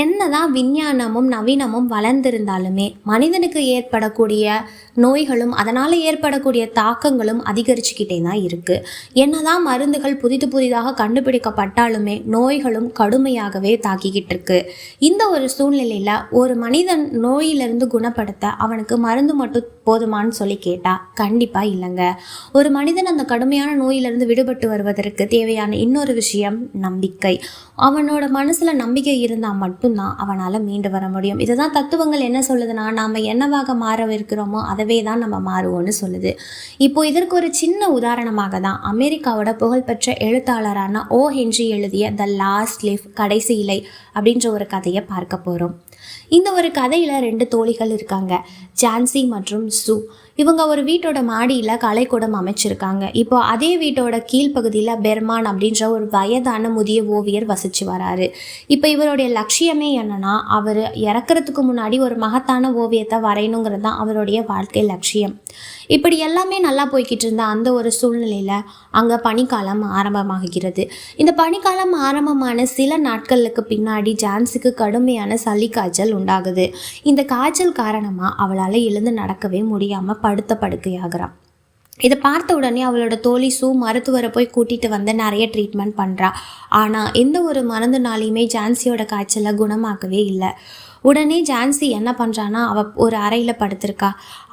என்னதான் விஞ்ஞானமும் நவீனமும் வளர்ந்திருந்தாலுமே மனிதனுக்கு ஏற்படக்கூடிய நோய்களும் அதனால் ஏற்படக்கூடிய தாக்கங்களும் அதிகரிச்சுக்கிட்டே தான் இருக்குது. என்னதான் மருந்துகள் புதிதாக கண்டுபிடிக்கப்பட்டாலுமே நோய்களும் கடுமையாகவே தாக்கிக்கிட்டு இருக்கு. இந்த ஒரு சூழ்நிலையில் ஒரு மனிதன் நோயிலிருந்து குணப்படுத்த அவனுக்கு மருந்து மட்டும் போதுமான்னு சொல்லி கேட்டால் கண்டிப்பாக இல்லைங்க. ஒரு மனிதன் அந்த கடுமையான நோயிலிருந்து விடுபட்டு வருவதற்கு தேவையான இன்னொரு விஷயம் நம்பிக்கை. அவனோட மனசில் நம்பிக்கை இருந்தால் மட்டும்தான் அவனால் மீண்டு வர முடியும். இதுதான் தத்துவங்கள் என்ன சொல்லுதுன்னா, நாம் என்னவாக மாறவிருக்கிறோமோ அதவே தான் நம்ம மாறுவோம்னு சொல்லுது. இப்போ இதற்கு ஒரு சின்ன உதாரணமாக தான் அமெரிக்காவோட புகழ்பெற்ற எழுத்தாளரான ஓ ஹென்றி எழுதிய த லாஸ்ட் லீஃப், கடைசி இலை அப்படின்ற ஒரு கதையை பார்க்க போகிறோம். இந்த ஒரு கதையில் 2 தோழிகள் இருக்காங்க, ஜான்சி மற்றும் சூ. இவங்க ஒரு வீட்டோட மாடியில் கலைக்கூடம் அமைச்சிருக்காங்க. இப்போ அதே வீட்டோட கீழ்ப்பகுதியில் பெர்மான் அப்படின்ற ஒரு வயதான முதிய ஓவியர் வசித்து வராரு. இப்போ இவருடைய லட்சியமே என்னன்னா, அவர் இறக்கிறதுக்கு முன்னாடி ஒரு மகத்தான ஓவியத்தை வரையணுங்கிறது தான் அவருடைய வாழ்க்கை லட்சியம். இப்படி எல்லாமே நல்லா போய்கிட்டு இருந்த அந்த ஒரு சூழ்நிலையில் அங்கே பனிக்காலம் ஆரம்பமாகிறது. இந்த பனிக்காலம் ஆரம்பமான சில நாட்களுக்கு பின்னாடி ஜான்சிக்கு கடுமையான சளி காய்ச்சல் உண்டாகுது. இந்த காய்ச்சல் காரணமாக அவளால் எழுந்து நடக்கவே முடியாமல் படுத்த படுக்கையாகிறான். இதை பார்த்த உடனே அவளோட தோழி சூ மருத்துவரை போய் கூட்டிகிட்டு வந்து நிறைய ட்ரீட்மெண்ட் பண்ணுறா. ஆனால் எந்த ஒரு மருந்துனாலையுமே ஜான்சியோட காய்ச்சலை குணமாக்கவே இல்லை. உடனே ஜான்சி என்ன பண்ணுறான்னா, அவள் ஒரு அறையில் படுத்திருக்கா.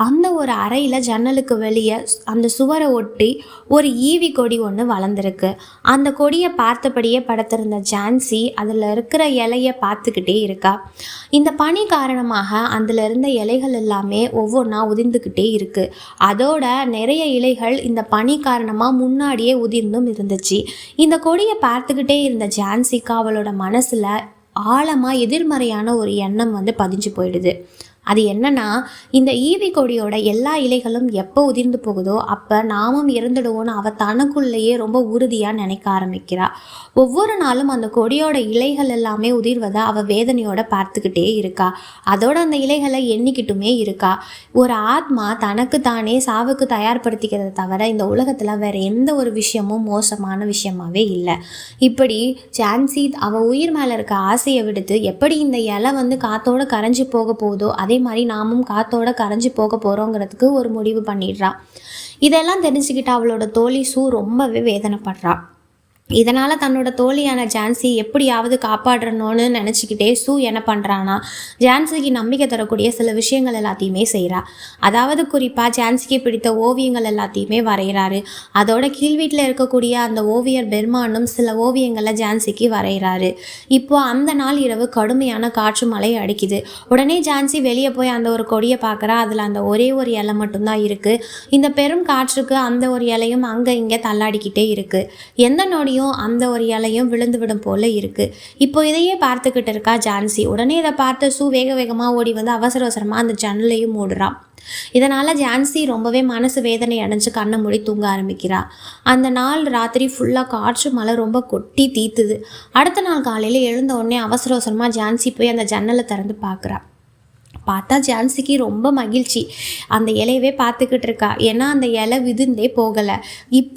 அந்த ஒரு அறையில் ஜன்னலுக்கு வெளியே அந்த சுவரை ஒட்டி ஒரு ஈவி கொடி ஒன்று வளர்ந்துருக்கு. அந்த கொடியை பார்த்தபடியே படுத்திருந்த ஜான்சி அதில் இருக்கிற இலையை பார்த்துக்கிட்டே இருக்கா. இந்த பனி காரணமாக அதில் இருந்த இலைகள் எல்லாமே ஒவ்வொன்றா உதிர்ந்துக்கிட்டே இருக்குது. அதோட நிறைய இலைகள் இந்த பனி காரணமாக முன்னாடியே உதிர்ந்தும் இருந்துச்சு. இந்த கொடியை பார்த்துக்கிட்டே இருந்த ஜான்சிக்கு அவளோட மனசில் ஆழமாக எதிர்மறையான ஒரு எண்ணம் பதிஞ்சு போயிடுது. அது என்னன்னா, இந்த ஈவி கொடியோட எல்லா இலைகளும் எப்போ உதிர்ந்து போகுதோ அப்போ நாமும் இறந்துடுவோன்னு அவள் தனக்குள்ளேயே ரொம்ப உறுதியாக நினைக்க ஆரம்பிக்கிறா. ஒவ்வொரு நாளும் அந்த கொடியோட இலைகள் எல்லாமே உதிர்வதை அவள் வேதனையோட பார்த்துக்கிட்டே இருக்கா. அதோட அந்த இலைகளை எண்ணிக்கிட்டுமே இருக்கா. ஒரு ஆத்மா தனக்கு தானே சாவுக்கு தயார்படுத்திக்கிறத தவிர இந்த உலகத்தில் வேறு எந்த ஒரு விஷயமும் மோசமான விஷயமாவே இல்லை. இப்படி ஜான்சி அவள் உயிர் மேலே இருக்க ஆசையை விடுத்து எப்படி இந்த இலை காத்தோட கரைஞ்சி போக போகுதோ அதே மாதிரி நாமும் காத்தோட கரைஞ்சி போக போகிறோங்கிறதுக்கு ஒரு முடிவு பண்ணிடுறா. இதெல்லாம் தெரிஞ்சுக்கிட்டு அவளோட தோழி சூ ரொம்பவே வேதனைப்படுறா. இதனால் தன்னோட தோழியான ஜான்சி எப்படியாவது காப்பாற்றணும்னு நினச்சிக்கிட்டே சூ என்ன பண்ணுறான்னா, ஜான்சிக்கு நம்பிக்கை தரக்கூடிய சில விஷயங்கள் எல்லாத்தையுமே செய்கிறா. அதாவது குறிப்பாக ஜான்சிக்கு பிடித்த ஓவியங்கள் எல்லாத்தையுமே வரைகிறாரு. அதோட கீழ் வீட்டில் இருக்கக்கூடிய அந்த ஓவியர் பெர்மானும் சில ஓவியங்களை ஜான்சிக்கு வரைகிறாரு. இப்போ அந்த நாள் இரவு கடுமையான காற்று மழை அடிக்குது. உடனே ஜான்சி வெளியே போய் அந்த ஒரு கொடியை பார்க்குறா. அதில் அந்த ஒரே ஒரு இலை மட்டும்தான் இருக்குது. இந்த பெரும் காற்றுக்கு அந்த ஒரு இலையும் அங்கே இங்கே தள்ளாடிக்கிட்டே இருக்குது. எந்த நொடியும் அந்த ஒரு இலையும் விழுந்து விடும் போல இருக்கு. இப்போ இதையே பார்த்துக்கிட்டு இருக்கா ஜான்சி. உடனே இதை பார்த்து சூ வேகமாக ஓடி அவசர அவசரமாக அந்த ஜன்னலையும் மூடுறான். இதனால் ஜான்சி ரொம்பவே மனசு வேதனை அடைஞ்சு கண்ணை மூடி தூங்க ஆரம்பிக்கிறா. அந்த நாள் ராத்திரி ஃபுல்லாக காற்று மழை ரொம்ப கொட்டி தீத்துது. அடுத்த நாள் காலையில் எழுந்த உடனே அவசர அவசரமாக ஜான்சி போய் அந்த ஜன்னலை திறந்து பார்க்குறா. பார்த்தா ஜான்சிக்கு ரொம்ப மகிழ்ச்சி. அந்த இலையவே பார்த்துக்கிட்டு இருக்கா. ஏன்னா அந்த இலை விதிர்ந்தே போகலை.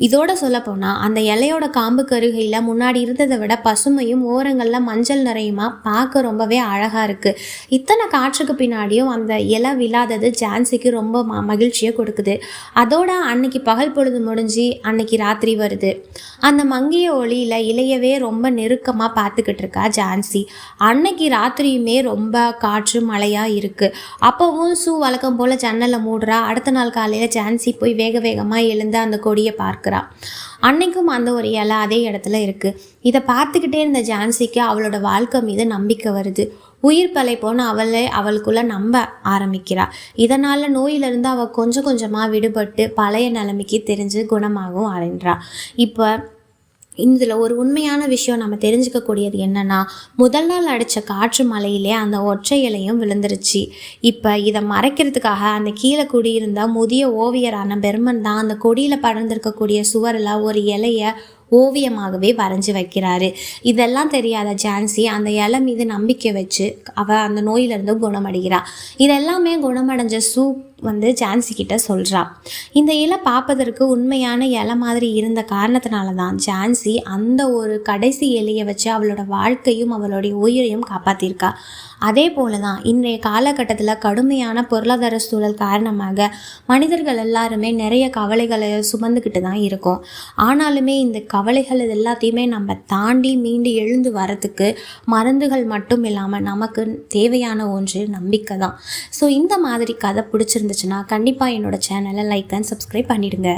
இதோட சொல்லப்போனால் அந்த இலையோட காம்பு கருகையில் முன்னாடி இருந்ததை விட பசுமையும் ஓரங்களில் மஞ்சள் நிறையுமா பார்க்க ரொம்பவே அழகாக இருக்குது. இத்தனை காற்றுக்கு பின்னாடியும் அந்த இலை விழாதது ஜான்சிக்கு ரொம்ப மகிழ்ச்சியை கொடுக்குது. அதோட அன்னைக்கு பகல் பொழுது முடிஞ்சு அன்னைக்கு ராத்திரி வருது. அந்த மங்கிய ஒளியில் இலையவே ரொம்ப நெருக்கமாக பார்த்துக்கிட்டு இருக்கா ஜான்சி. அன்னைக்கு ராத்திரியுமே ரொம்ப காற்று மழையாக இருக்குது. அப்போவும் சூ வழக்கம் போல் ஜன்னலை மூடுறா. அடுத்த நாள் காலையில் ஜான்சி போய் வேகமாக எழுந்து அந்த கொடியை பார்க்குறா. அன்னைக்கும் அந்த ஒரு இலை அதே இடத்துல இருக்குது. இதை பார்த்துக்கிட்டே இருந்த ஜான்சிக்கு அவளோட வாழ்க்கை மீது நம்பிக்கை வருது. உயிர் பலை போன அவளுக்குள்ளே நம்ப ஆரம்பிக்கிறா. இதனால் நோயிலிருந்து அவள் கொஞ்சம் கொஞ்சமாக விடுபட்டு பழைய நிலைமைக்கு தெரிஞ்சு குணமாகவும் அடைன்றா. இப்போ இதில் ஒரு உண்மையான விஷயம் நம்ம தெரிஞ்சுக்கக்கூடியது என்னென்னா, முதல் நாள் அடித்த காற்று மலையிலே அந்த ஒற்றை இலையும் விழுந்துருச்சு. இப்போ இதை மறைக்கிறதுக்காக அந்த கீழே குடியிருந்த முதிய ஓவியரான பெர்மன் தான் அந்த கொடியில் படர்ந்திருக்கக்கூடிய சுவரில் ஒரு இலையை ஓவியமாகவே வரைஞ்சி வைக்கிறாரு. இதெல்லாம் தெரியாத ஜான்சி அந்த இலை மீது நம்பிக்கை வச்சு அந்த நோயிலிருந்து குணமடைகிறா. இதெல்லாமே குணமடைஞ்ச ஜான்சி கிட்ட சொல்கிறா. இந்த இலை பார்ப்பதற்கு உண்மையான இலை மாதிரி இருந்த காரணத்தினால தான் ஜான்சி அந்த ஒரு கடைசி இலையை வச்சு அவளோட வாழ்க்கையும் அவளுடைய உயிரையும் காப்பாற்றிருக்கா. அதே போல தான் இன்றைய காலகட்டத்தில் கடுமையான பொருளாதார சூழல் காரணமாக மனிதர்கள் எல்லாருமே நிறைய கவலைகளை சுமந்துக்கிட்டு தான் இருக்கோம். ஆனாலுமே இந்த கவலைகள் இது எல்லாத்தையுமே நம்ம தாண்டி மீண்டு எழுந்து வரத்துக்கு மருந்துகள் மட்டும் இல்லாமல் நமக்கு தேவையான ஒன்று நம்பிக்கை தான். ஸோ இந்த மாதிரி கதை பிடிச்சிருந்துச்சுன்னா கண்டிப்பாக என்னோட சேனலை லைக் அண்ட் சப்ஸ்கிரைப் பண்ணிடுங்க.